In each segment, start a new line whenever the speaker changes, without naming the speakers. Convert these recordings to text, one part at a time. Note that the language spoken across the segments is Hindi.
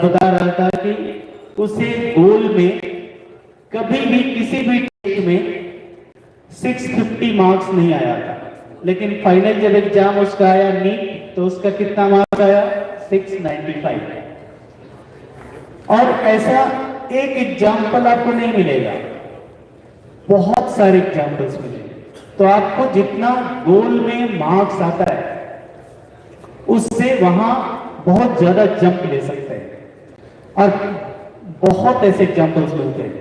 बता रहा था कि उसे गोल में कभी भी किसी भी टेस्ट में 650 मार्क्स नहीं आया था, लेकिन फाइनल जब एग्जाम उसका आया नीट तो उसका कितना मार्क्स आया 695। और ऐसा एक एग्जाम्पल आपको नहीं मिलेगा, बहुत सारे एग्जाम्पल्स मिलेंगे। तो आपको जितना गोल में मार्क्स आता है उससे वहां बहुत ज्यादा जंप ले सकते हैं और बहुत ऐसे एग्जाम्पल्स मिलते हैं।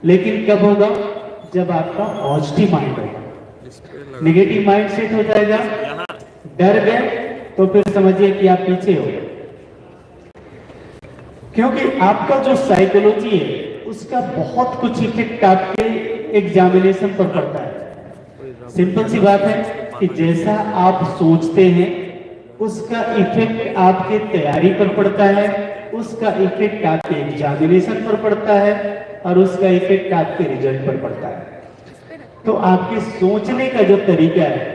लेकिन कब होगा? जब आपका पॉजिटिव माइंड होगा। नेगेटिव माइंड सेट हो जाएगा, डर गए तो फिर समझिए कि आप पीछे हो गए, क्योंकि आपका जो साइकोलॉजी है उसका बहुत कुछ इफेक्ट आपके एग्जामिनेशन पर पड़ता है। सिंपल सी बात है कि जैसा आप सोचते हैं उसका इफेक्ट आपके तैयारी पर पड़ता है, उसका इफेक्ट आपके एग्जामिनेशन पर पड़ता है और उसका इफेक्ट आपके रिजल्ट पर पड़ता है। तो आपके सोचने का जो तरीका है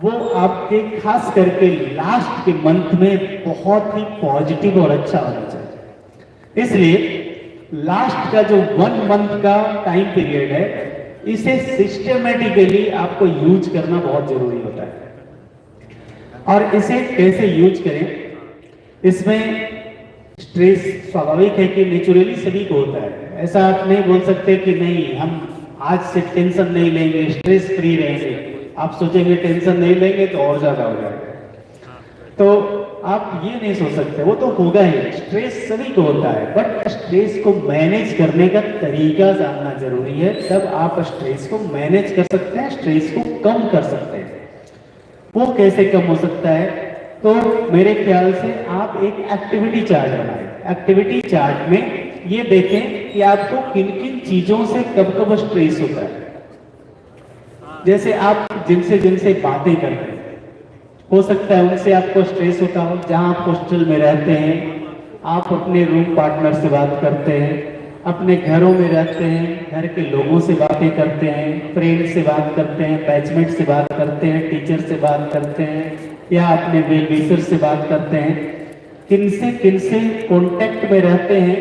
वो आपके खास करके लास्ट के मंथ में बहुत ही पॉजिटिव और अच्छा होना चाहिए। इसलिए लास्ट का जो 1 मंथ का टाइम पीरियड है इसे सिस्टमेटिकली आपको यूज करना बहुत जरूरी होता है। और इसे कैसे यूज करें? इसमें स्ट्रेस स्वाभाविक है कि नेचुरली सभी को होता है। ऐसा आप नहीं बोल सकते कि नहीं हम आज से टेंशन नहीं लेंगे, स्ट्रेस फ्री रहेंगे। आप सोचेंगे टेंशन नहीं लेंगे तो और ज्यादा हो जाएगा, तो आप ये नहीं सोच सकते। वो तो होगा ही, स्ट्रेस सभी को होता है, बट स्ट्रेस को मैनेज करने का तरीका जानना जरूरी है। तब आप स्ट्रेस को मैनेज कर सकते हैं, स्ट्रेस को कम कर सकते हैं। वो कैसे कम हो सकता है? तो मेरे ख्याल से आप एक एक्टिविटी चार्ट बनाएं। एक्टिविटी चार्ट में ये देखें कि आपको किन किन चीजों से कब कब स्ट्रेस होता है। जैसे आप जिनसे बातें करते हैं, हो सकता है उनसे आपको स्ट्रेस होता हो। जहां आप हॉस्टल में रहते हैं, आप अपने रूम पार्टनर से बात करते हैं, अपने घरों में रहते हैं, घर के लोगों से बातें करते हैं, फ्रेंड से बात करते हैं, बैचमेट से बात करते हैं, टीचर से बात करते हैं या अपने वेल विशर से बात करते हैं। किनसे कांटेक्ट में रहते हैं,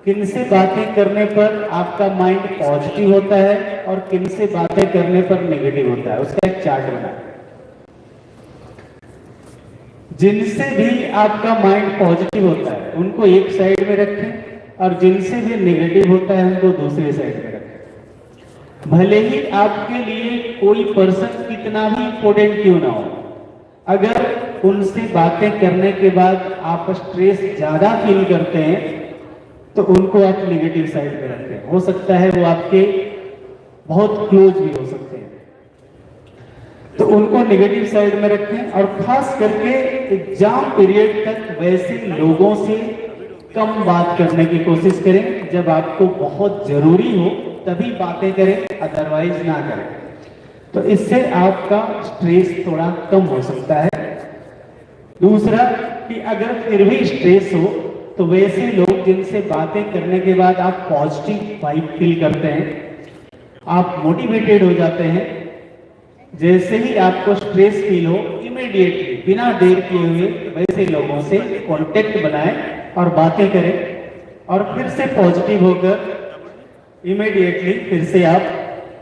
किनसे बातें करने पर आपका माइंड पॉजिटिव होता है और किनसे बातें करने पर नेगेटिव होता है, उसका एक चार्ट बनाएं। जिनसे भी आपका माइंड पॉजिटिव होता है उनको एक साइड में रखें और जिनसे भी नेगेटिव होता है उनको दूसरे साइड में रखें। भले ही आपके लिए कोई पर्सन कितना भी इंपॉर्टेंट क्यों ना हो, अगर उनसे बातें करने के बाद आप स्ट्रेस ज्यादा फील करते हैं तो उनको आप नेगेटिव साइड में रखें। हो सकता है वो आपके बहुत क्लोज भी हो सकते हैं, तो उनको नेगेटिव साइड में रखें। और खास करके एग्जाम पीरियड तक वैसे लोगों से कम बात करने की कोशिश करें। जब आपको बहुत जरूरी हो तभी बातें करें, अदरवाइज ना करें। तो इससे आपका स्ट्रेस थोड़ा कम हो सकता है। दूसरा कि अगर फिर भी स्ट्रेस हो तो वैसे लोग जिनसे बातें करने के बाद आप पॉजिटिव वाइब फील करते हैं, आप मोटिवेटेड हो जाते हैं। जैसे ही आपको स्ट्रेस फील हो, इमीडिएटली बिना देर किए हुए वैसे लोगों से कांटेक्ट बनाएं और बातें करें और फिर से पॉजिटिव होकर इमीडिएटली फिर से आप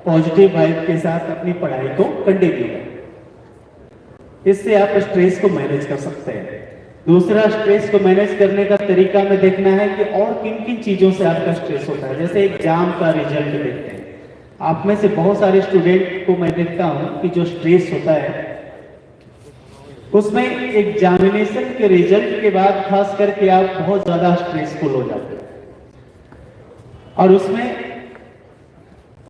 पॉजिटिव वाइब के साथ अपनी पढ़ाई को कंटिन्यू करें। इससे आप स्ट्रेस को मैनेज कर सकते हैं। दूसरा, स्ट्रेस को मैनेज करने का तरीका में देखना है कि और किन किन चीजों से आपका स्ट्रेस होता है। जैसे एग्जाम का रिजल्ट देखते हैं, आप में से बहुत सारे स्टूडेंट को मैं देखता हूं कि जो स्ट्रेस होता है उसमें एग्जामिनेशन के रिजल्ट के बाद खास करके आप बहुत ज्यादा स्ट्रेसफुल हो जाते हैं और उसमें